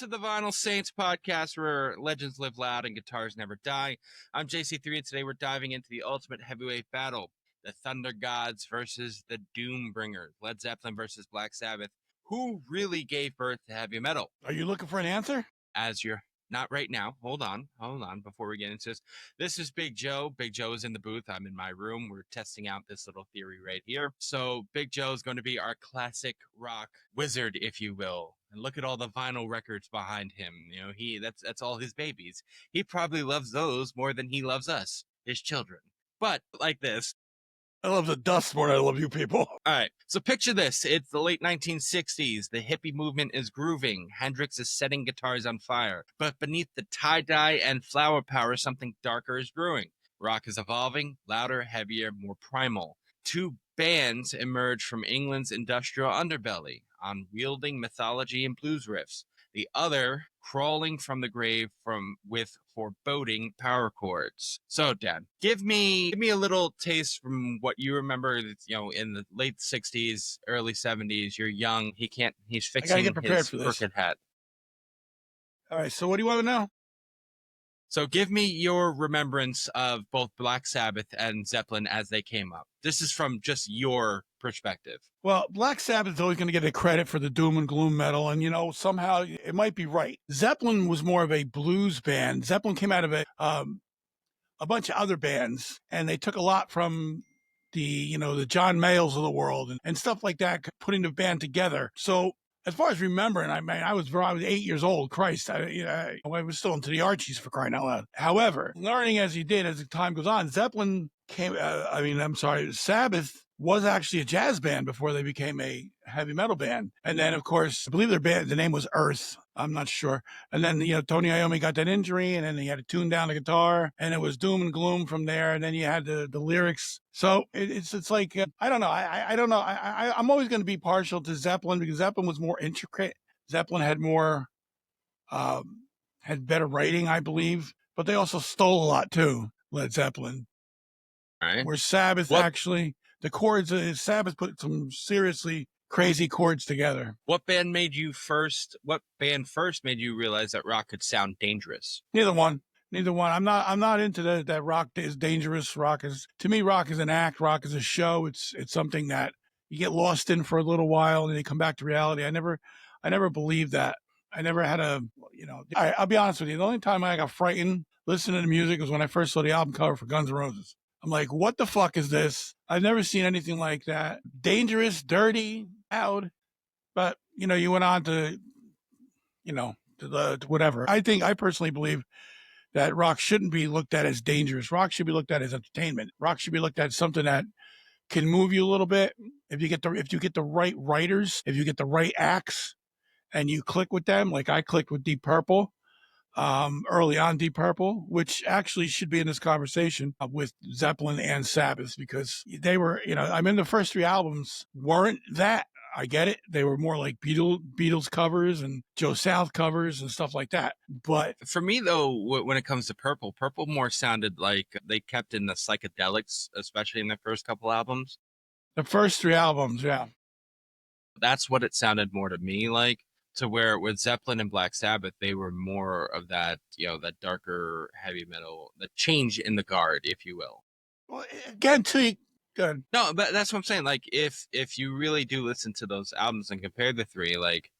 to the Vinyl Saints podcast where legends live loud and guitars never die. I'm JC3, and today we're diving into the ultimate heavyweight battle, the Thunder Gods versus the Doom Bringers, Led Zeppelin versus Black Sabbath. Who really gave birth to heavy metal? Are you looking for an answer? As you're not right now. Hold on, before we get into this. This is Big Joe. Big Joe is in the booth. I'm in my room. We're testing out this little theory right here. So Big Joe is going to be our classic rock wizard, if you will. And look at all the vinyl records behind him. You know, that's all his babies. He probably loves those more than he loves us, his children. But like this. I love the dust more than I love you people. All right, so picture this. It's the late 1960s. The hippie movement is grooving. Hendrix is setting guitars on fire. But beneath the tie-dye and flower power, something darker is brewing. Rock is evolving, louder, heavier, more primal. Two bands emerge from England's industrial underbelly, unwielding mythology and blues riffs. The other crawling from the grave with foreboding power chords. So, Dad, give me a little taste from what you remember. You know, in the late '60s, early '70s. You're young. He's fixing get prepared his for this. crooked hat. All right. So, what do you want to know? So, give me your remembrance of both Black Sabbath and Zeppelin as they came up. This is from just your perspective. Well, Black Sabbath is always going to get a credit for the doom and gloom metal, and somehow it might be right. Zeppelin was more of a blues band. Zeppelin came out of a bunch of other bands, and they took a lot from the John Mayalls of the world and stuff like that, putting the band together. So as far as remembering, I mean, I was 8 years old. Christ, I was still into the Archies, for crying out loud. However, learning as he did as the time goes on, Zeppelin Sabbath was actually a jazz band before they became a heavy metal band. And then, of course, I believe the name was Earth. I'm not sure. And then, Tony Iommi got that injury, and then he had to tune down the guitar, and it was doom and gloom from there. And then you had the lyrics. So it's like, I don't know. I don't know. I'm always going to be partial to Zeppelin because Zeppelin was more intricate. Zeppelin had more, had better writing, I believe. But they also stole a lot too, Led Zeppelin. All right. Where Sabbath actually... The chords, Sabbath put some seriously crazy chords together. What band first made you realize that rock could sound dangerous? Neither one. I'm not into that rock is dangerous. To me, rock is an act. Rock is a show. It's something that you get lost in for a little while and then you come back to reality. I never believed that. I never had I'll be honest with you. The only time I got frightened listening to music was when I first saw the album cover for Guns N' Roses. I'm like, what the fuck is this? I've never seen anything like that. Dangerous, dirty, loud. But, you went on to whatever. I personally believe that rock shouldn't be looked at as dangerous. Rock should be looked at as entertainment. Rock should be looked at as something that can move you a little bit. If you get the right writers, if you get the right acts and you click with them, like I clicked with Deep Purple. Early on, Deep Purple, which actually should be in this conversation with Zeppelin and Sabbath, because they were, the first three albums weren't that. I get it. They were more like Beatles covers and Joe South covers and stuff like that. But for me, though, when it comes to Purple more sounded like they kept in the psychedelics, especially in their first couple albums. The first three albums, yeah. That's what it sounded more to me like. To where with Zeppelin and Black Sabbath, they were more of that, that darker heavy metal, the change in the guard, if you will. Well, again, good. No, but that's what I'm saying. Like, if you really do listen to those albums and compare the three, like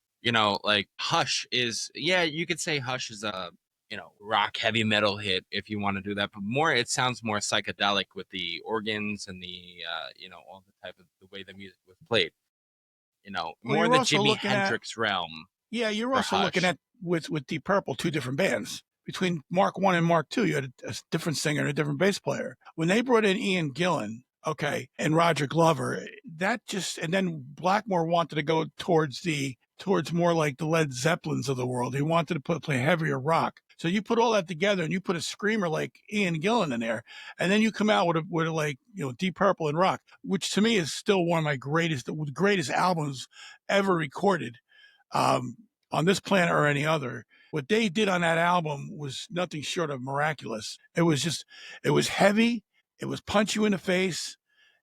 Hush is, you could say Hush is a, rock heavy metal hit if you want to do that, but it sounds more psychedelic with the organs and the, all the type of the way the music was played. More the Jimi Hendrix realm. Yeah, you're also looking at with Deep Purple, two different bands. Between Mark I and Mark II, you had a different singer and a different bass player. When they brought in Ian Gillan, and Roger Glover, and then Blackmore wanted to go towards more like the Led Zeppelins of the world. He wanted to play heavier rock. So you put all that together and you put a screamer like Ian Gillan in there, and then you come out with Deep Purple and rock, which to me is still one of my greatest albums ever recorded on this planet or any other. What they did on that album was nothing short of miraculous. It was heavy, it was punch you in the face,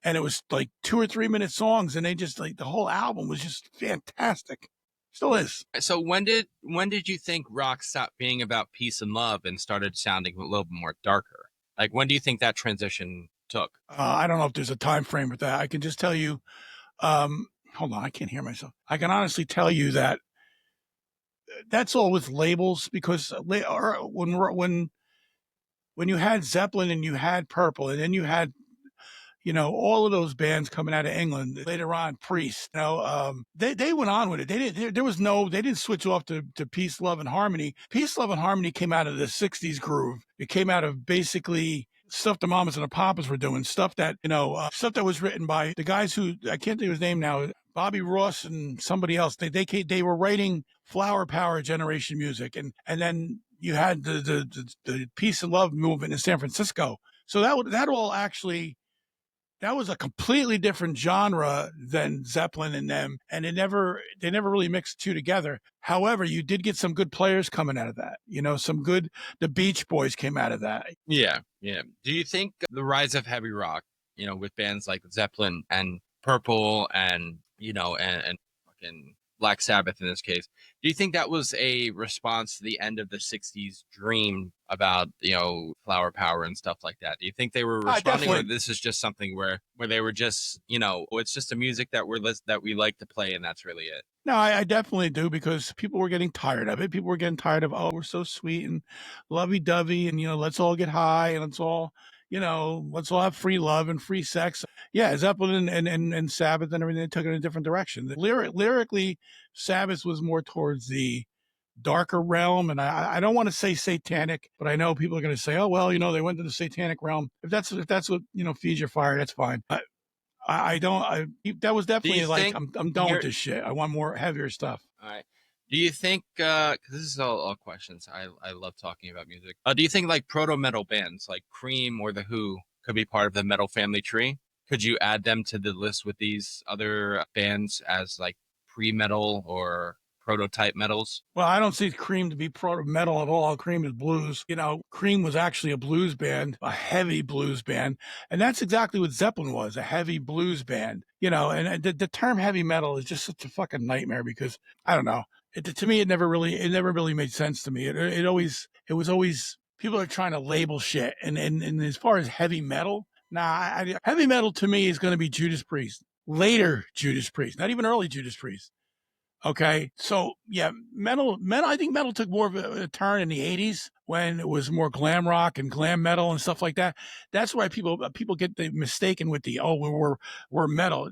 and it was like 2 or 3 minute songs, and they just the whole album was just fantastic. Still is. So when did you think rock stopped being about peace and love and started sounding a little bit more darker? Like when do you think that transition took? I don't know if there's a time frame with that. I can just tell you. Hold on, I can't hear myself. I can honestly tell you that that's all with labels because when you had Zeppelin and you had Purple and then you had all of those bands coming out of England later on, Priest, they went on with it. They didn't. They didn't switch off to Peace, Love, and Harmony. Peace, Love, and Harmony came out of the '60s groove. It came out of basically stuff the Mamas and the Papas were doing, stuff that stuff that was written by the guys who I can't think of his name now, Bobby Ross and somebody else. They were writing Flower Power generation music, and then you had the Peace and Love movement in San Francisco. So that all actually that was a completely different genre than Zeppelin and them, and they never really mixed the two together. However, you did get some good players coming out of that. The Beach Boys came out of that. Yeah, yeah. Do you think the rise of heavy rock, with bands like Zeppelin and Purple and and fucking Black Sabbath in this case, do you think that was a response to the end of the '60s dream about flower power and stuff like that? Do you think they were responding, or this is just something where they were just it's just a music that we like to play and that's really it? No, I definitely do because people were getting tired of it. People were getting tired of, oh, we're so sweet and lovey-dovey and, let's all get high and let's all have free love and free sex. Yeah, Zeppelin and Sabbath and everything, they took it in a different direction. Lyrically, Sabbath was more towards the darker realm. And I don't want to say satanic, but I know people are going to say, oh, well, they went to the satanic realm. If that's what, feeds your fire, that's fine. That was definitely like, I'm done with this shit. I want more heavier stuff. All right. Do you think, because this is all questions, I love talking about music. Do you think like proto metal bands like Cream or The Who could be part of the metal family tree? Could you add them to the list with these other bands as like pre-metal or prototype metals? Well, I don't see Cream to be proto metal at all. Cream is blues. Cream was actually a blues band, a heavy blues band. And that's exactly what Zeppelin was, a heavy blues band. And the term heavy metal is just such a fucking nightmare because I don't know. To me, it never really made sense to me. It was always people are trying to label shit. And as far as heavy metal, heavy metal to me is going to be Judas Priest, later Judas Priest, not even early Judas Priest. Okay. So yeah, I think metal took more of a turn in the 80s when it was more glam rock and glam metal and stuff like that. That's why people get the mistaken with we're metal.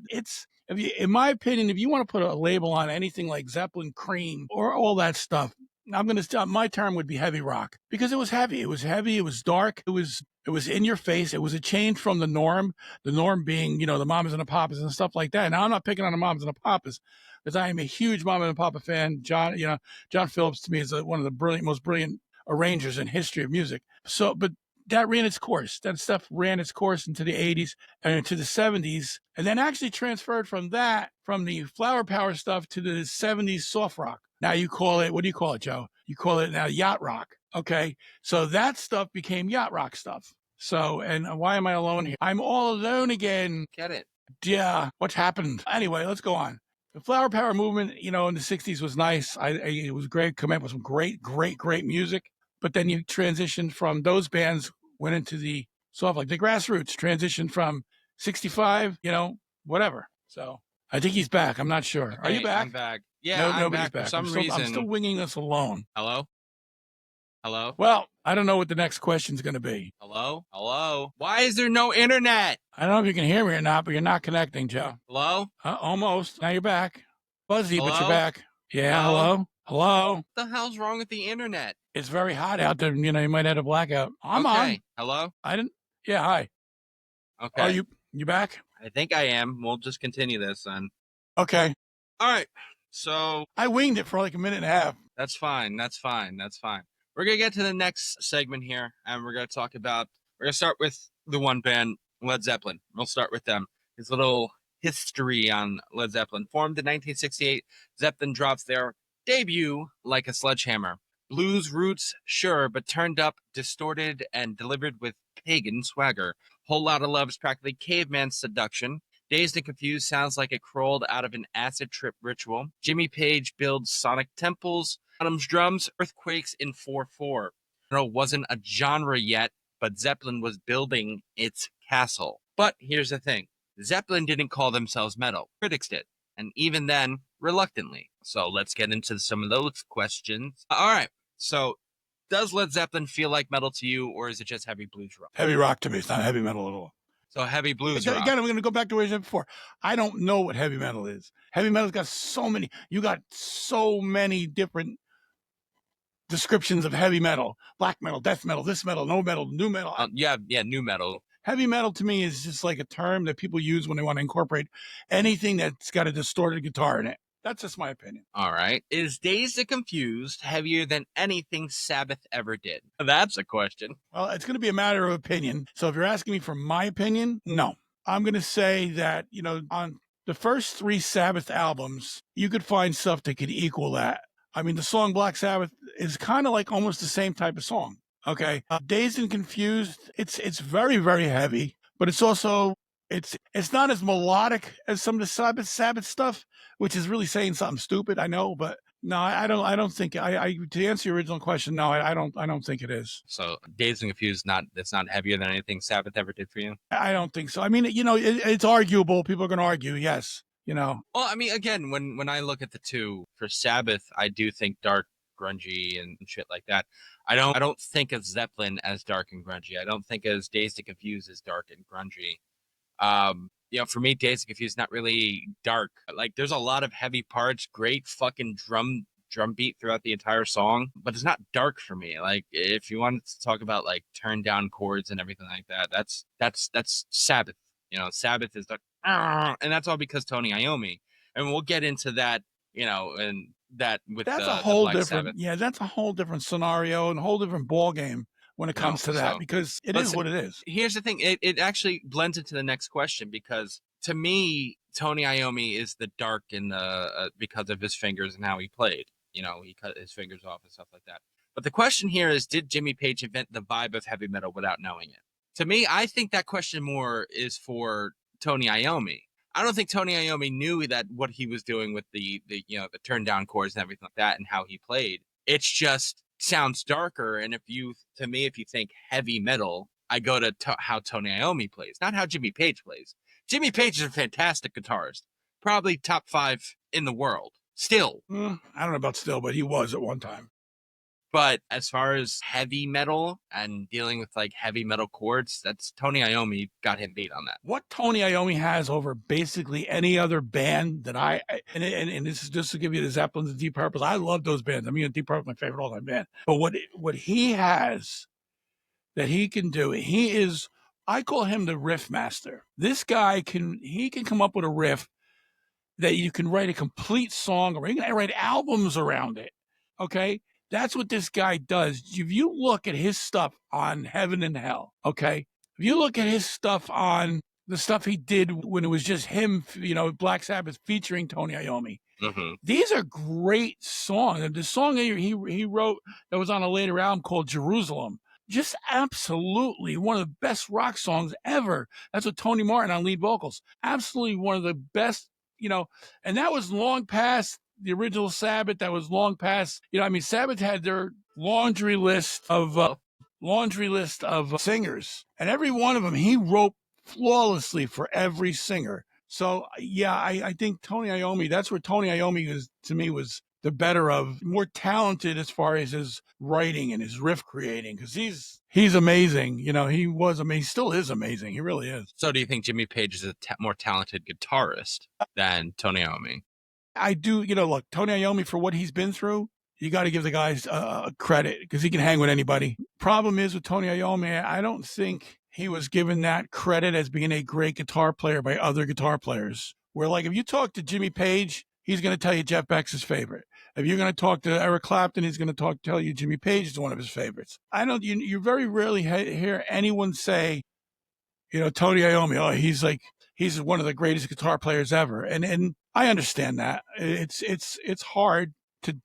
In my opinion, if you want to put a label on anything like Zeppelin, Cream, or all that stuff, my term would be heavy rock because it was heavy. It was heavy. It was dark. It was in your face. It was a change from the norm. The norm being, the Mamas and the Papas and stuff like that. Now I'm not picking on the Mamas and the Papas because I am a huge Mama and Papa fan. John Phillips to me is one of the most brilliant arrangers in history of music. So, but that ran its course. That stuff ran its course into the 80s and into the 70s, and then actually transferred from the flower power stuff to the 70s soft rock. Now you call it, what do you call it, Joe? You call it now yacht rock. Okay. So that stuff became yacht rock stuff. So, and why am I alone here? I'm all alone again. Get it. Yeah. What's happened? Anyway, let's go on. The flower power movement, in the 60s was nice. It was great. Come up with some great music. But then you transitioned from those bands, went into the soft, like the Grassroots, transitioned from 65, whatever. So I think he's back. I'm not sure. Okay, Are you back? I'm back. Yeah, I'm nobody's back. For some reason. reason. I'm still winging this alone. Hello? Well, I don't know what the next question's going to be. Hello? Why is there no internet? I don't know if you can hear me or not, but you're not connecting, Joe. Hello? Almost. Now you're back. Fuzzy, Hello? but you're back. Yeah, hello? What the hell's wrong with the internet? It's very hot out there. You might have a blackout. I'm on. Hello? Yeah, hi. Okay. Are you back? I think I am. We'll just continue this then. Okay. All right. So I winged it for like a minute and a half. That's fine. We're going to get to the next segment here, and we're going to start with the one band, Led Zeppelin. We'll start with them. His little history on Led Zeppelin. Formed in 1968, Zeppelin drops their debut like a sledgehammer. Blues roots, sure, but turned up, distorted, and delivered with pagan swagger. Whole Lotta Love is practically caveman seduction. Dazed and Confused sounds like it crawled out of an acid trip ritual. Jimmy Page builds sonic temples. Adam's drums, earthquakes in 4/4. It wasn't a genre yet, but Zeppelin was building its castle. But here's the thing. Zeppelin didn't call themselves metal. Critics did. And even then, reluctantly. So let's get into some of those questions. All right. So does Led Zeppelin feel like metal to you, or is it just heavy blues rock? Heavy rock to me. It's not heavy metal at all. So heavy blues rock. Again, I'm going to go back to what I said before. I don't know what heavy metal is. Heavy metal's got you got so many different descriptions of heavy metal. Black metal, death metal, this metal, no metal, new metal. Yeah, new metal. Heavy metal to me is just like a term that people use when they want to incorporate anything that's got a distorted guitar in it. That's just my opinion. All right. Is Dazed and Confused heavier than anything Sabbath ever did? That's a question. Well, it's going to be a matter of opinion. So if you're asking me for my opinion, no. I'm going to say that, on the first 3 Sabbath albums, you could find stuff that could equal that. I mean, the song Black Sabbath is kind of like almost the same type of song. Okay. Dazed and Confused, it's very, very heavy, but it's also, it's not as melodic as some of the Sabbath stuff, which is really saying something stupid. I know, but no, I don't think to answer your original question, no, I don't think it is. So Dazed and Confused, it's not heavier than anything Sabbath ever did for you? I don't think so. I mean, it's arguable. People are going to argue. Yes. Well, I mean, again, when I look at the two for Sabbath, I do think dark, grungy, and shit like that. I don't think of Zeppelin as dark and grungy. I don't think as Dazed and Confused as dark and grungy. For me, Dazed and Confused not really dark. Like, there's a lot of heavy parts, great fucking drum beat throughout the entire song, but it's not dark for me. Like, if you wanted to talk about like turned down chords and everything like that, that's Sabbath. Sabbath is dark, and that's all because Tony Iommi, and we'll get into that. And that with that's a whole Black different, Sabbath. yeah, that's a whole different scenario and a whole different ball game when it comes to that, because it is what it is. Here's the thing. It actually blends into the next question, because to me, Tony Iommi is the dark in the because of his fingers and how he played. He cut his fingers off and stuff like that. But the question here is, did Jimmy Page invent the vibe of heavy metal without knowing it? To me, I think that question more is for Tony Iommi. I don't think Tony Iommi knew that what he was doing with the turned down chords and everything like that and how he played. It's just sounds darker. And if you think heavy metal, I go to how Tony Iommi plays, not how Jimmy Page plays. Jimmy Page is a fantastic guitarist, probably top 5 in the world. Still, I don't know about still, but he was at one time. But as far as heavy metal and dealing with like heavy metal chords, that's Tony Iommi got him beat on that. What Tony Iommi has over basically any other band that and this is just to give you the Zeppelins and Deep Purples. I love those bands. I mean, Deep Purple is my favorite all-time band. But what he has that he can do, I call him the riff master. This guy can come up with a riff that you can write a complete song, or you can write albums around it. Okay. That's what this guy does. If you look at his stuff on Heaven and Hell, okay? If you look at his stuff on the stuff he did when it was just him, Black Sabbath featuring Tony Iommi, these are great songs. And the song he wrote that was on a later album called Jerusalem, just absolutely one of the best rock songs ever. That's with Tony Martin on lead vocals. Absolutely one of the best, and that was long past the original Sabbath. That was long past, Sabbath had their laundry list of singers, and every one of them he wrote flawlessly for every singer. So yeah, I think Tony Iommi, that's where Tony Iommi was the better of, more talented as far as his writing and his riff creating, because he's amazing. He was amazing, still is amazing. He really is. So do you think Jimmy Page is a more talented guitarist than Tony Iommi? I do, look, Tony Iommi, for what he's been through, you got to give the guys credit, because he can hang with anybody. Problem is with Tony Iommi, I don't think he was given that credit as being a great guitar player by other guitar players. Where, like, if you talk to Jimmy Page, he's going to tell you Jeff Beck's his favorite. If you're going to talk to Eric Clapton, he's going to tell you Jimmy Page is one of his favorites. You very rarely hear anyone say, Tony Iommi, he's one of the greatest guitar players ever. And I understand that. It's hard to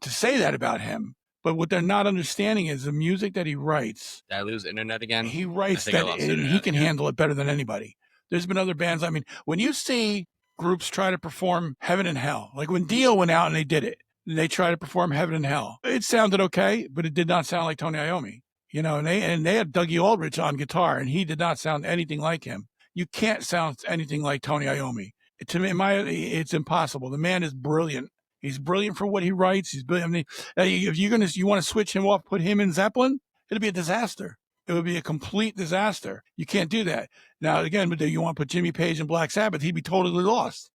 say that about him. But what they're not understanding is the music that he writes. Did I lose internet again? He writes that, and he can handle it better than anybody. There's been other bands. I mean, when you see groups try to perform Heaven and Hell, like when Dio went out and they did it, they tried to perform Heaven and Hell. It sounded okay, but it did not sound like Tony Iommi. And they had Dougie Aldrich on guitar, and he did not sound anything like him. You can't sound anything like Tony Iommi. To me, it's impossible. The man is brilliant. He's brilliant for what he writes. He's brilliant. I mean, if you want to switch him off, put him in Zeppelin, it'll be a disaster. It would be a complete disaster. You can't do that. Now, again, but you want to put Jimmy Page in Black Sabbath, he'd be totally lost,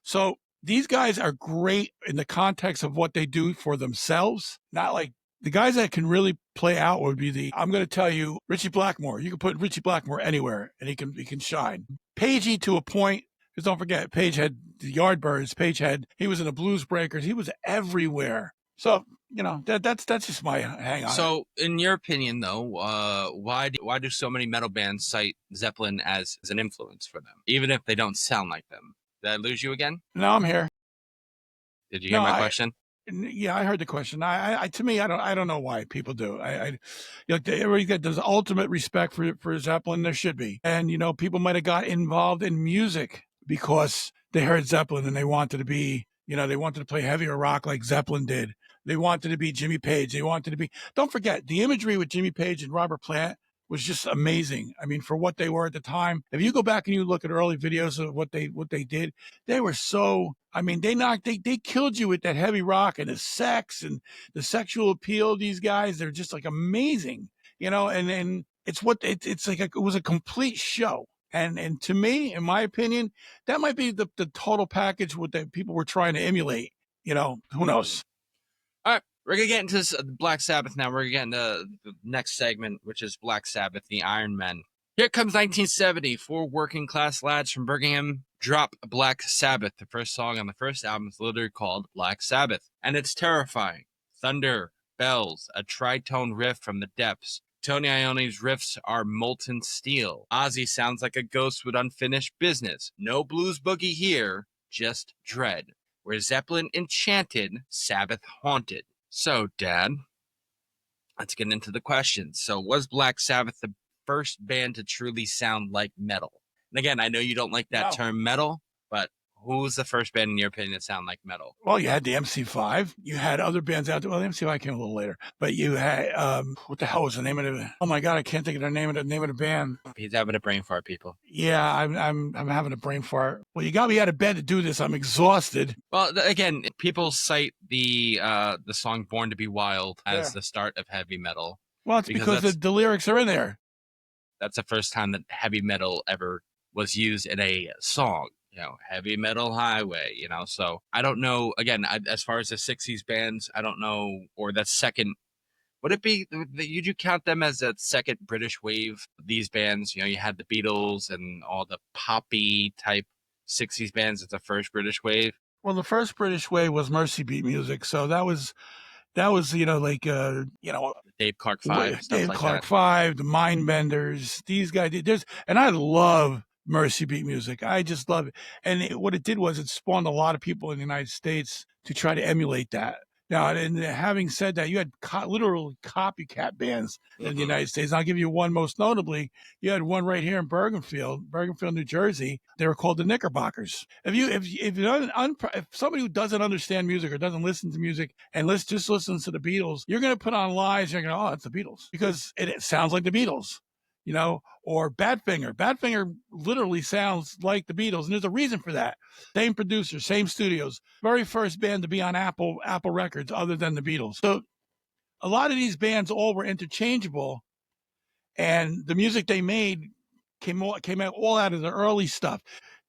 So these guys are great in the context of what they do for themselves. Not like the guys that can really play out would be I'm going to tell you, Richie Blackmore. You can put Richie Blackmore anywhere and he can shine. Pagey to a point, because don't forget, Page had the Yardbirds. He was in the Blues Breakers. He was everywhere. So, that's just my hang on. So, in your opinion, though, why do so many metal bands cite Zeppelin as an influence for them, even if they don't sound like them? Did I lose you again? No, I'm here. Did you hear my question? Yeah, I heard the question. To me, I don't know why people do. Everybody got this ultimate respect for Zeppelin. There should be, and people might have got involved in music because they heard Zeppelin and they wanted to be, they wanted to play heavier rock like Zeppelin did. They wanted to be Jimmy Page. They wanted to be. Don't forget the imagery with Jimmy Page and Robert Plant was just amazing. I mean, for what they were at the time. If you go back and you look at early videos of what they did, they were so. I mean, they killed you with that heavy rock and the sex and the sexual appeal of these guys. They're just like amazing, and it's like it was a complete show. And to me, in my opinion, that might be the total package what the people were trying to emulate. Who knows? All right, we're going to get into this Black Sabbath now. We're going to get into the next segment, which is Black Sabbath, the Iron Men. Here comes 1970. 4 working class lads from Birmingham drop Black Sabbath. The first song on the first album is literally called Black Sabbath, and it's terrifying. Thunder, bells, a tritone riff from the depths. Tony Iommi's riffs are molten steel. Ozzy sounds like a ghost with unfinished business. No blues boogie here, just dread. Where Zeppelin enchanted, Sabbath haunted. So, Dad, let's get into the questions. So, was Black Sabbath the first band to truly sound like metal? And again, I know you don't like that term metal, but who was the first band, in your opinion, to sound like metal? Well, you had the MC5. You had other bands out there. Well, the MC5 came a little later. But you had, what the hell was the name of it? Oh, my God, I can't think of the name of the band. He's having a brain fart, people. Yeah, I'm having a brain fart. Well, you got me out of bed to do this. I'm exhausted. Well, again, people cite the song Born to be Wild as the start of heavy metal. Well, it's because the lyrics are in there. That's the first time that heavy metal ever was used in a song. Heavy metal highway, so I don't know. Again, as far as the 60s bands, I don't know, or that second, would it be, would you count them as a second British wave? These bands, you had the Beatles and all the poppy type 60s bands as the first British wave. Well, the first British wave was Mercy Beat music. So that was, Dave Clark 5, Dave Clark 5, the Mindbenders, these guys, and I love Mercy Beat music. I just love it. And what it did was it spawned a lot of people in the United States to try to emulate that. Now, and having said that, you had literal copycat bands in the United States. And I'll give you one most notably. You had one right here in Bergenfield, New Jersey. They were called the Knickerbockers. If somebody who doesn't understand music or doesn't listen to music and just listens to the Beatles, you're going to put on Lies. You're going to go, oh, it's the Beatles, because it sounds like the Beatles. Or Badfinger. Badfinger literally sounds like the Beatles, and there's a reason for that. Same producer, same studios. Very first band to be on Apple Records other than the Beatles. So a lot of these bands all were interchangeable, and the music they made came out all out of the early stuff.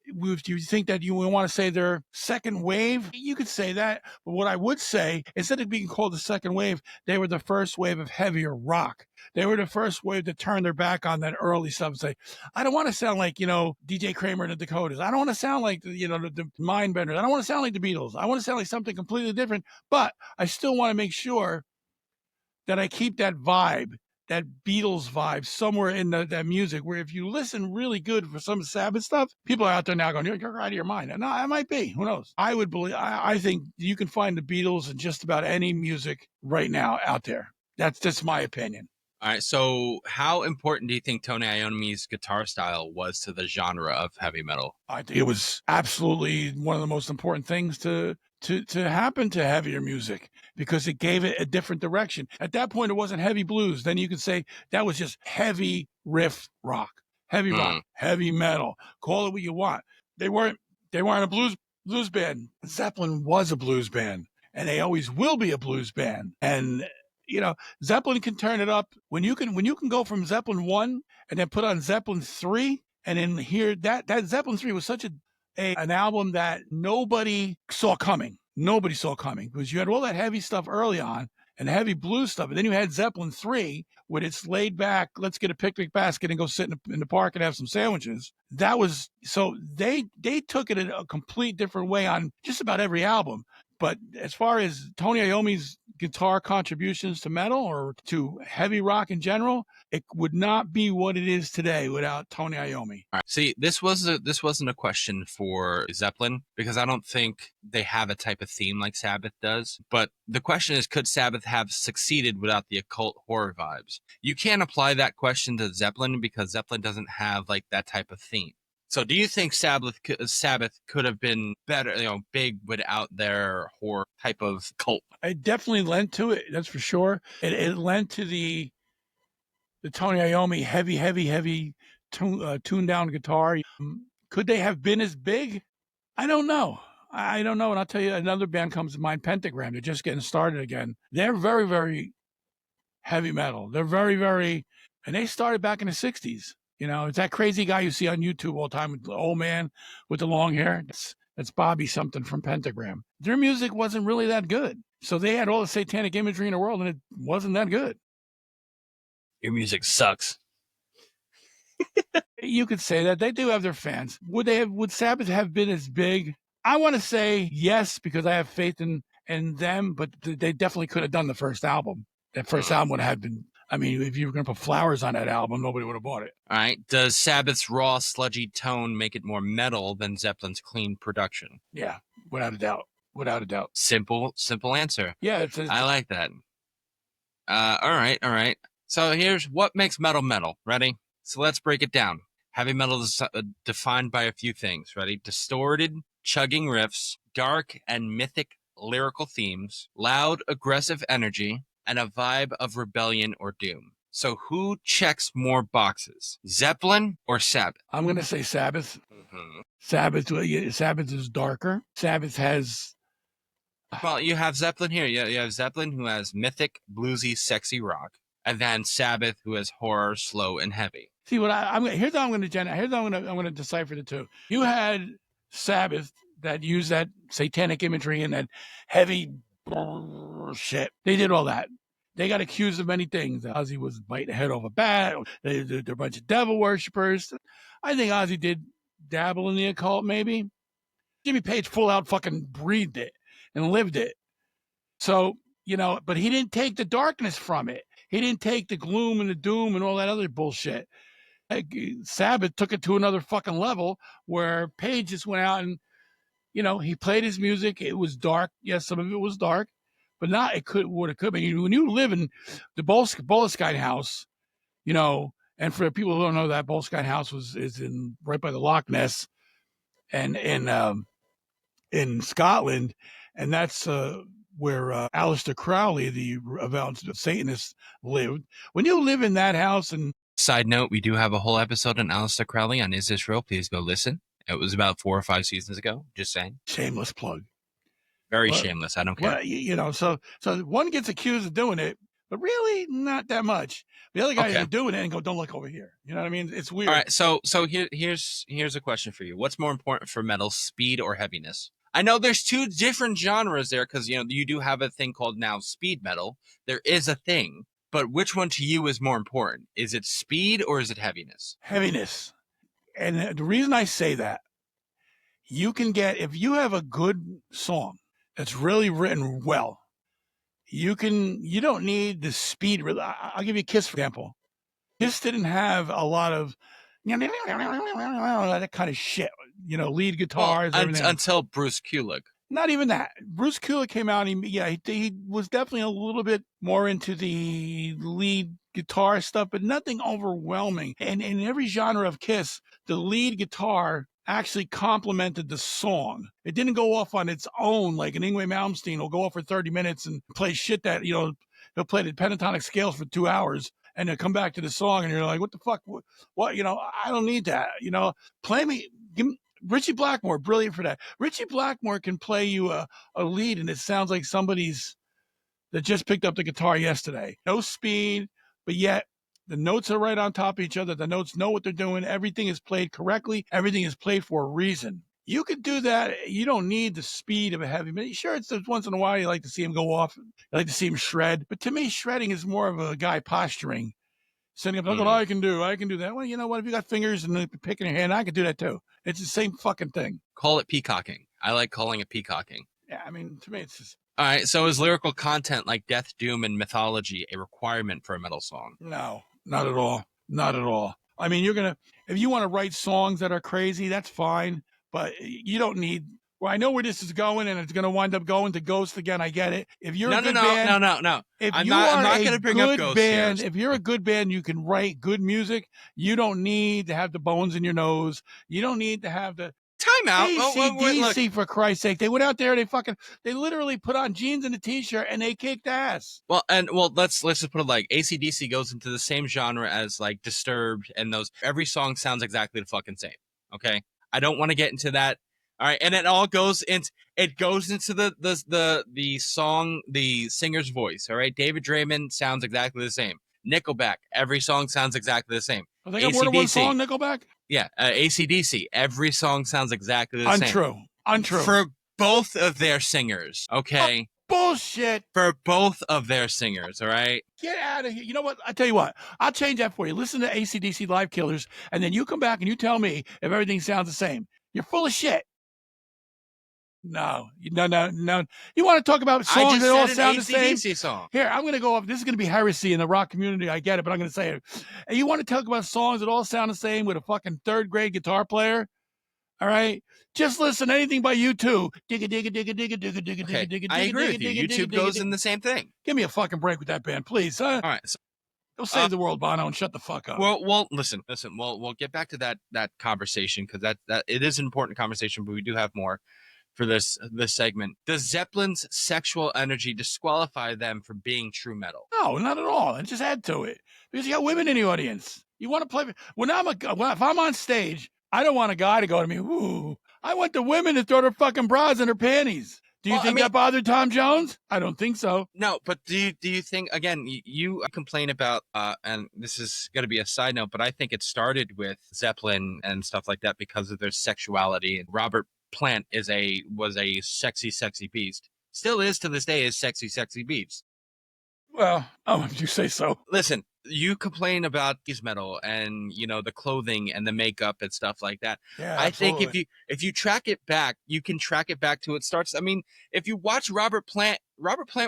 Do you think that you want to say they're second wave? You could say that. But what I would say, instead of being called the second wave, they were the first wave of heavier rock. They were the first wave to turn their back on that early stuff and say, I don't want to sound like, DJ Kramer and the Dakotas. I don't want to sound like, the Mindbenders. I don't want to sound like the Beatles. I want to sound like something completely different. But I still want to make sure that I keep that vibe, that Beatles vibe somewhere in that music, where if you listen really good for some Sabbath stuff, people are out there now going, you're out of your mind. And I might be, who knows? I think you can find the Beatles in just about any music right now out there. That's my opinion. All right, so how important do you think Tony Iommi's guitar style was to the genre of heavy metal? I think it was absolutely one of the most important things to happen to heavier music because it gave it a different direction. At that point, it wasn't heavy blues. Then you could say that was just heavy riff rock, Hmm. heavy metal. Call it what you want. They weren't a blues band. Zeppelin was a blues band, and they always will be a blues band. And Zeppelin can turn it up when you can go from Zeppelin 1 and then put on Zeppelin 3 and then hear that Zeppelin 3 was such an album that nobody saw coming. Nobody saw coming because you had all that heavy stuff early on and heavy blues stuff. And then you had Zeppelin 3 with its laid back, let's get a picnic basket and go sit in the park and have some sandwiches. That was so they took it in a complete different way on just about every album. But as far as Tony Iommi's guitar contributions to metal or to heavy rock in general, it would not be what it is today without Tony Iommi. All right. See, this wasn't a question for Zeppelin because I don't think they have a type of theme like Sabbath does. But the question is, could Sabbath have succeeded without the occult horror vibes? You can't apply that question to Zeppelin because Zeppelin doesn't have like that type of theme. So, do you think Sabbath could have been better, big without their horror type of cult? It definitely lent to it. That's for sure. It lent to the Tony Iommi heavy tuned down guitar. Could they have been as big? I don't know. I don't know. And I'll tell you, another band comes to mind, Pentagram. They're just getting started again. They're very, very heavy metal. They're very, very, and they started back in the 60s. It's that crazy guy you see on YouTube all the time, with the old man with the long hair. That's Bobby something from Pentagram. Their music wasn't really that good. So they had all the satanic imagery in the world, and it wasn't that good. Your music sucks. You could say that. They do have their fans. Would Sabbath have been as big? I want to say yes, because I have faith in them, but they definitely could have done the first album. That first album would have been, I mean, if you were going to put flowers on that album, nobody would have bought it. All right. Does Sabbath's raw, sludgy tone make it more metal than Zeppelin's clean production? Yeah, without a doubt. Without a doubt. Simple answer. Yeah, I like that. All right. So here's what makes metal metal. Ready? So let's break it down. Heavy metal is defined by a few things. Ready? Distorted, chugging riffs, dark and mythic lyrical themes, loud, aggressive energy, and a vibe of rebellion or doom. So who checks more boxes, Zeppelin or Sabbath? I'm going to say Sabbath. Mm-hmm. Sabbath is darker. Sabbath has... Well, you have Zeppelin here. You have Zeppelin, who has mythic, bluesy, sexy rock, and then Sabbath, who has horror, slow, and heavy. See what here's how I'm going to decipher the two. You had Sabbath that used that satanic imagery and that heavy shit. They did all that. They got accused of many things. Ozzy was biting the head off a bat. They're a bunch of devil worshippers. I think Ozzy did dabble in the occult, maybe. Jimmy Page full out fucking breathed it and lived it. So, but he didn't take the darkness from it. He didn't take the gloom and the doom and all that other bullshit. Sabbath took it to another fucking level where Page just went out and, he played his music. It was dark. Yes, some of it was dark, but not what it could be. When you live in the Boleskine house, and for people who don't know, that Boleskine house is right by the Loch Ness and in Scotland. And that's where Aleister Crowley, the avowed Satanist, lived. When you live in that house and... Side note, we do have a whole episode on Aleister Crowley on Is This Real? Please go listen. It was about 4 or 5 seasons ago. Just saying. Shameless plug. Very shameless. I don't care. Well, so one gets accused of doing it, but really not that much. The other guys are doing it and go, don't look over here. You know what I mean? It's weird. All right. So here's a question for you. What's more important for metal, speed or heaviness? I know there's two different genres there because, you do have a thing called now speed metal. There is a thing. But which one to you is more important? Is it speed or is it heaviness? Heaviness. And the reason I say that, you can get, if you have a good song that's really written well, you don't need the speed. I'll give you Kiss, for example. Kiss didn't have a lot of that kind of shit, lead guitars. Until Bruce Kulick. Not even that. Bruce Kulick came out. He was definitely a little bit more into the lead guitar stuff, but nothing overwhelming. And in every genre of Kiss, the lead guitar actually complemented the song. It didn't go off on its own like an Yngwie Malmsteen will go off for 30 minutes and play shit that, he'll play the pentatonic scales for 2 hours and then come back to the song and you're like, what the fuck? What? I don't need that. Play me, give me, Richie Blackmore, brilliant for that. Richie Blackmore can play you a lead and it sounds like somebody's that just picked up the guitar yesterday. No speed, but yet the notes are right on top of each other. The notes know what they're doing. Everything is played correctly. Everything is played for a reason. You could do that. You don't need the speed of a heavy metal. Sure, it's once in a while you like to see him go off. You like to see him shred. But to me, shredding is more of a guy posturing. Sitting up, look what I can do. I can do that. Well, you know what? If you got fingers and a pick in your hand, I can do that too. It's the same fucking thing. Call it peacocking. I like calling it peacocking. Yeah, I mean, to me, it's just... All right, so is lyrical content like death, doom, and mythology a requirement for a metal song? No, not at all. Not at all. I mean, if you want to write songs that are crazy, that's fine, but you don't need... Well, I know where this is going, and it's going to wind up going to Ghost again. I get it. If you're a good band... No. If I'm you not are going to a bring up good Ghost band, here. if you're a good band, you can write good music. You don't need to have the bones in your nose. You don't need to have the... Time out. AC/DC, for Christ's sake. They went out there, they literally put on jeans and a t-shirt and they kicked ass. Well, let's just put it like AC/DC goes into the same genre as like Disturbed and those. Every song sounds exactly the fucking same. Okay. I don't want to get into that. All right. And it all goes into the song, the singer's voice. All right. David Draymond sounds exactly the same. Nickelback, every song sounds exactly the same. Well, they got more than one song, Nickelback? Yeah, AC/DC, every song sounds exactly the same. Untrue. For both of their singers, okay? Bullshit. For both of their singers, all right? Get out of here. You know what? I tell you what. I'll change that for you. Listen to AC/DC Live Killers, and then you come back and you tell me if everything sounds the same. You're full of shit. No. You want to talk about songs that all sound the same? Song. Here, I'm going to go off. This is going to be heresy in the rock community. I get it, but I'm going to say it. And you want to talk about songs that all sound the same with a fucking third grade guitar player? All right? Just listen to anything by U2. Digga, digga, digga, digga, digga, digga, Okay, digga, digga, I agree with you. YouTube goes in the same thing. Give me a fucking break with that band, please. All right. So, go save the world, Bono, and shut the fuck up. Well, listen. We'll get back to that conversation because that it is an important conversation, but we do have more for this segment. Does Zeppelin's sexual energy disqualify them from being true metal? No, not at all. And just add to it because you got women in the audience. You want to play if I'm on stage, I don't want a guy to go to me. Ooh, I want the women to throw their fucking bras in their panties. Do you think that bothered Tom Jones? I don't think so. No, but do you think, again, you complain about, and this is going to be a side note, but I think it started with Zeppelin and stuff like that because of their sexuality. And Robert Plant was a sexy beast. Still is to this day is sexy beast. Well, if you say so. Listen, you complain about these metal and the clothing and the makeup and stuff like that. Yeah, I absolutely. think if you track it back, you can track it back to it starts. I mean, if you watch Robert Plant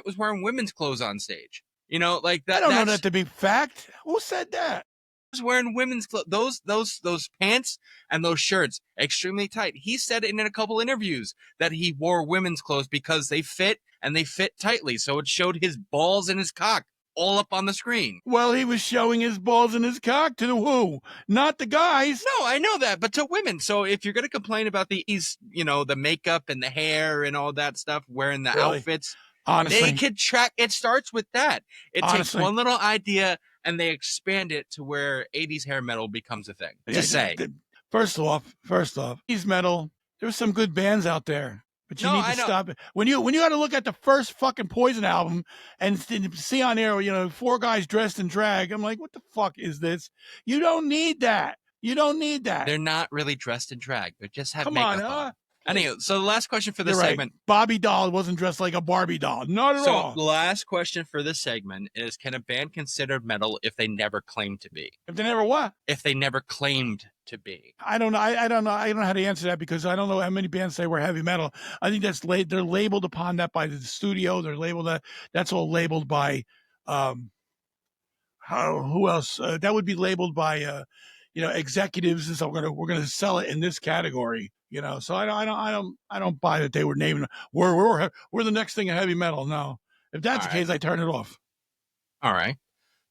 was wearing women's clothes on stage. Like that. I don't know that to be fact. Who said that? Was wearing women's clothes. Those pants and those shirts extremely tight. He said in a couple interviews that he wore women's clothes because they fit and they fit tightly, so it showed his balls and his cock all up on the screen. Well, he was showing his balls and his cock to the who, not the guys. No, I know that, but to women. So if you're gonna complain about the makeup and the hair and all that stuff, wearing the outfits, honestly, they could track. It starts with that. It takes one little idea and they expand it to where 80s hair metal becomes a thing. Just say. First off, 80s metal, there's some good bands out there. But you need to stop it. When you got to look at the first fucking Poison album and see on there, 4 guys dressed in drag, I'm like, what the fuck is this? You don't need that. They're not really dressed in drag. They just have Come makeup on. Anyway, so the last question for this segment. Right. Bobby Doll wasn't dressed like a Barbie doll. Not at all. So the last question for this segment is, can a band consider metal if they never claimed to be? If they never what? If they never claimed to be. I don't know. I don't know. I don't know how to answer that because I don't know how many bands say we're heavy metal. I think they're labeled upon that by the studio. They're labeled that's all labeled by who else? That would be labeled by executives, and so we're gonna sell it in this category. So I don't buy that they were naming we're the next thing in heavy metal. No, if that's the case, I turn it off. All right.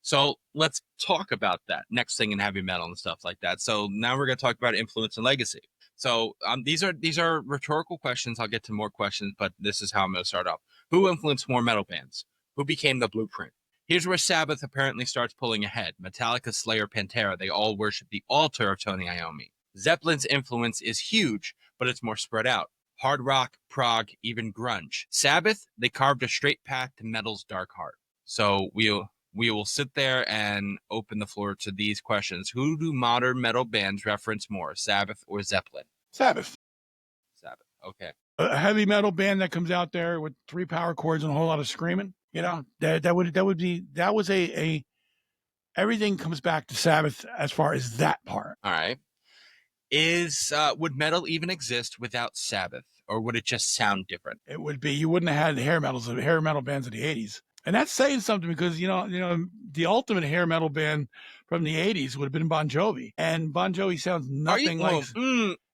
So let's talk about that next thing in heavy metal and stuff like that. So now we're going to talk about influence and legacy. So these are rhetorical questions. I'll get to more questions, but this is how I'm going to start off. Who influenced more metal bands? Who became the blueprint? Here's where Sabbath apparently starts pulling ahead. Metallica, Slayer, Pantera, they all worship the altar of Tony Iommi. Zeppelin's influence is huge, but it's more spread out. Hard rock, prog, even grunge. Sabbath, they carved a straight path to metal's dark heart. So we will sit there and open the floor to these questions. Who do modern metal bands reference more, Sabbath or Zeppelin? Sabbath. Sabbath. Okay. A heavy metal band that comes out there with 3 power chords and a whole lot of screaming, that was a everything comes back to Sabbath as far as that part. All right. Would metal even exist without Sabbath, or would it just sound different? It would be. You wouldn't have had hair metal bands in the 80s. And that's saying something because, the ultimate hair metal band from the 80s would have been Bon Jovi. And Bon Jovi sounds nothing like...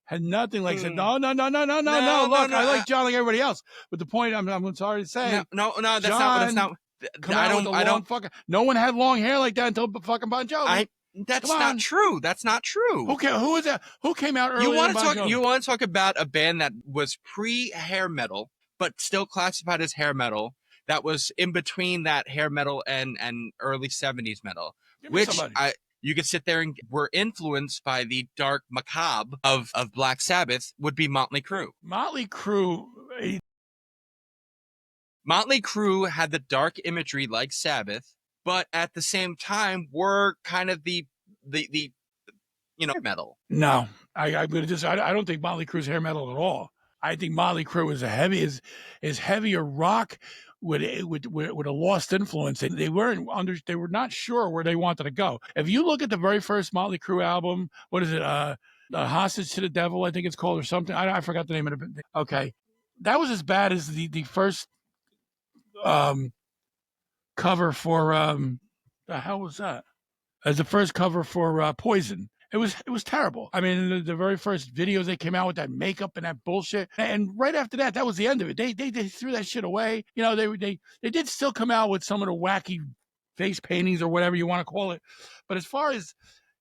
had nothing like said, no. Look, I like John like everybody else. But the point I'm sorry to say... No, that's John, not... No one had long hair like that until fucking Bon Jovi. That's not true. That's not true. Okay, who is that? Who came out earlier than Bon Jovi? You want to talk about a band that was pre-hair metal, but still classified as hair metal, that was in between that hair metal and early 70s metal, which you could sit there and were influenced by the dark macabre of Black Sabbath, would be Motley Crue. Motley Crue had the dark imagery like Sabbath, but at the same time were kind of the metal. No, I don't think Motley Crue's hair metal at all. I think Motley Crue is heavier rock with a lost influence. They were not sure where they wanted to go. If you look at the very first Motley Crue album, what is it? Hostage to the Devil, I think it's called, or something. I forgot the name of it. Okay, that was as bad as the first cover for the hell was that? As the first cover for Poison. It was terrible. I mean, the very first videos they came out with that makeup and that bullshit, and right after that, that was the end of it. They threw that shit away. They did still come out with some of the wacky face paintings or whatever you want to call it, but as far as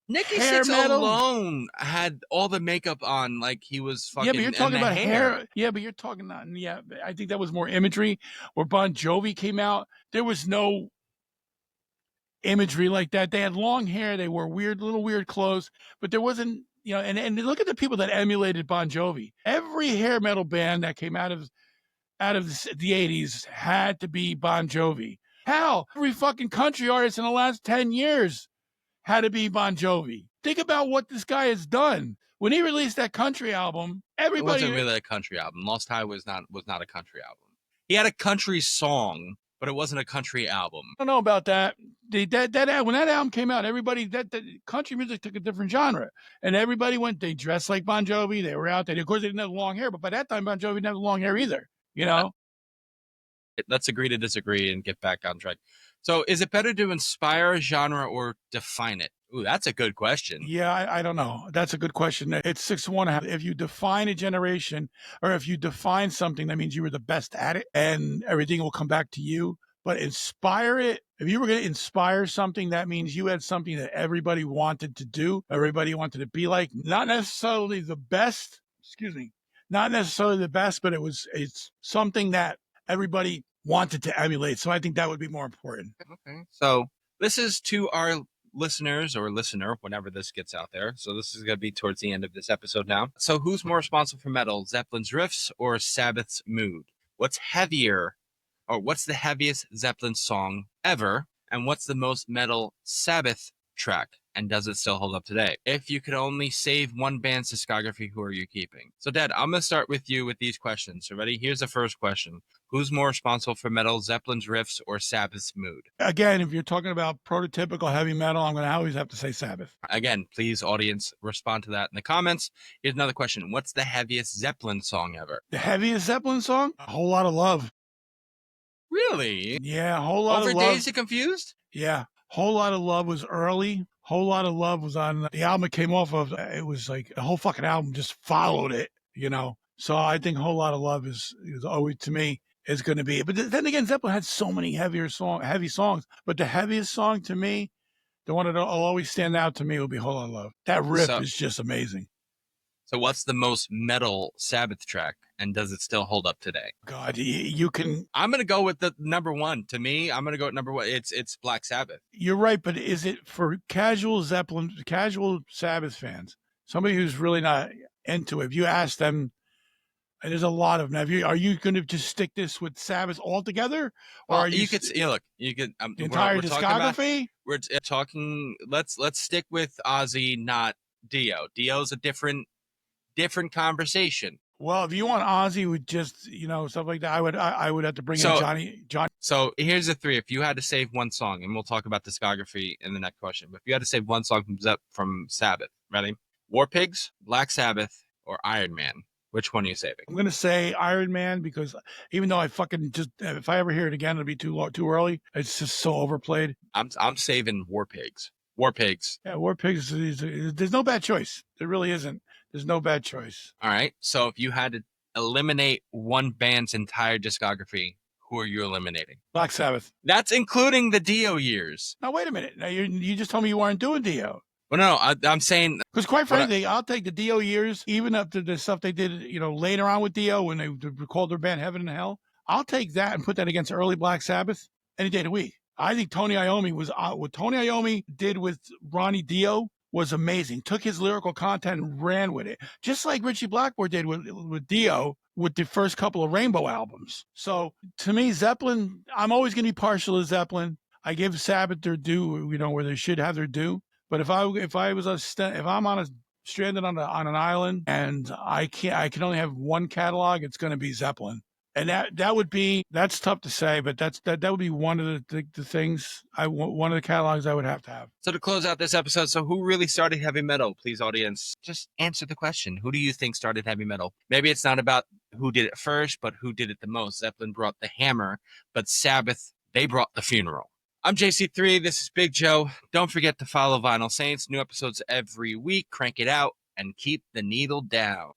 Nikki Sixx alone had all the makeup on, like he was fucking. Yeah, but you're talking about hair. Yeah, but you're talking about. Yeah, I think that was more imagery. Where Bon Jovi came out, there was no imagery like that. They had long hair. They wore little weird clothes, but there wasn't, and look at the people that emulated Bon Jovi. Every hair metal band that came out of the 80s had to be Bon Jovi. Hell, every fucking country artist in the last 10 years had to be Bon Jovi. Think about what this guy has done. When he released that country album, everybody... It wasn't really a country album. Lost High was not a country album. He had a country song, but it wasn't a country album. I don't know about that. When that album came out, everybody, that country music took a different genre, and everybody they dressed like Bon Jovi. They were out there. Of course, they didn't have long hair, but by that time, Bon Jovi didn't have long hair either. Let's agree to disagree and get back on track. So, is it better to inspire a genre or define it? Ooh, that's a good question. Yeah, I don't know. That's a good question. It's 6-1. If you define a generation, or if you define something, that means you were the best at it, and everything will come back to you. But inspire it. If you were going to inspire something, that means you had something that everybody wanted to do, everybody wanted to be like. Not necessarily the best. Not necessarily the best, but it's something that everybody wanted to emulate. So I think that would be more important. Okay. So this is to our listeners or listener whenever this gets out there. So this is going to be towards the end of this episode now. So who's more responsible for metal, Zeppelin's riffs or Sabbath's mood? What's heavier, or what's the heaviest Zeppelin song ever? And what's the most metal Sabbath track? And does it still hold up today? If you could only save one band's discography, who are you keeping? So, Dad, I'm going to start with you with these questions. So, ready? Here's the first question. Who's more responsible for metal, Zeppelin's riffs or Sabbath's mood? Again, if you're talking about prototypical heavy metal, I'm going to always have to say Sabbath. Again, please, audience, respond to that in the comments. Here's another question. What's the heaviest Zeppelin song ever? The heaviest Zeppelin song? A Whole Lot of Love. Really? Yeah, A Whole Lot of Love. Over Dazed and Confused? Yeah. Whole Lot of Love was early. Whole Lot of Love was on the album it came off of. It was like the whole fucking album just followed it, So I think Whole Lot of Love is always, to me, is going to be. But then again, Zeppelin had so many heavy songs. But the heaviest song to me, the one that'll always stand out to me, will be "Whole Lotta Love." That riff is just amazing. So what's the most metal Sabbath track, and does it still hold up today? God, you can. I'm gonna go with the number one. To me, I'm gonna go with number one. It's Black Sabbath. You're right, but is it for casual Sabbath fans? Somebody who's really not into it. If you ask them, and there's a lot of them. Are you going to just stick this with Sabbath altogether, or are you could look? You could the entire discography. We're talking. Let's stick with Ozzy, not Dio. Dio's a different conversation. Well, if you want Ozzy with just stuff like that, I would have to bring in Johnny. So here's the three. If you had to save one song, and we'll talk about discography in the next question, but if you had to save one song from Sabbath, ready? War Pigs, Black Sabbath, or Iron Man? Which one are you saving? I'm going to say Iron Man, because even though I fucking if I ever hear it again, it'll be too early. It's just so overplayed. I'm saving War Pigs. War Pigs. Yeah, War Pigs. There's no bad choice. There really isn't. There's no bad choice. All right. So if you had to eliminate one band's entire discography, who are you eliminating? Black Sabbath. That's including the Dio years. Now wait a minute. Now you just told me you weren't doing Dio. Well, no, I'm saying, because quite frankly, I'll take the Dio years, even up to the stuff they did, later on with Dio when they recalled their band Heaven and Hell. I'll take that and put that against early Black Sabbath any day of the week. I think Tony Iommi what Tony Iommi did with Ronnie Dio was amazing. Took his lyrical content and ran with it, just like Ritchie Blackmore did with Dio with the first couple of Rainbow albums. So to me, Zeppelin, I'm always going to be partial to Zeppelin. I give Sabbath their due, where they should have their due. But if I'm stranded on an island and I can only have one catalog, it's going to be Zeppelin. And that's tough to say, but that would be one of the things one of the catalogs I would have to have. So to close out this episode, so who really started heavy metal? Please, audience, just answer the question. Who do you think started heavy metal? Maybe it's not about who did it first, but who did it the most. Zeppelin brought the hammer, but Sabbath, they brought the funeral. I'm JC3. This is Big Joe. Don't forget to follow Vinyl Saints. New episodes every week. Crank it out and keep the needle down.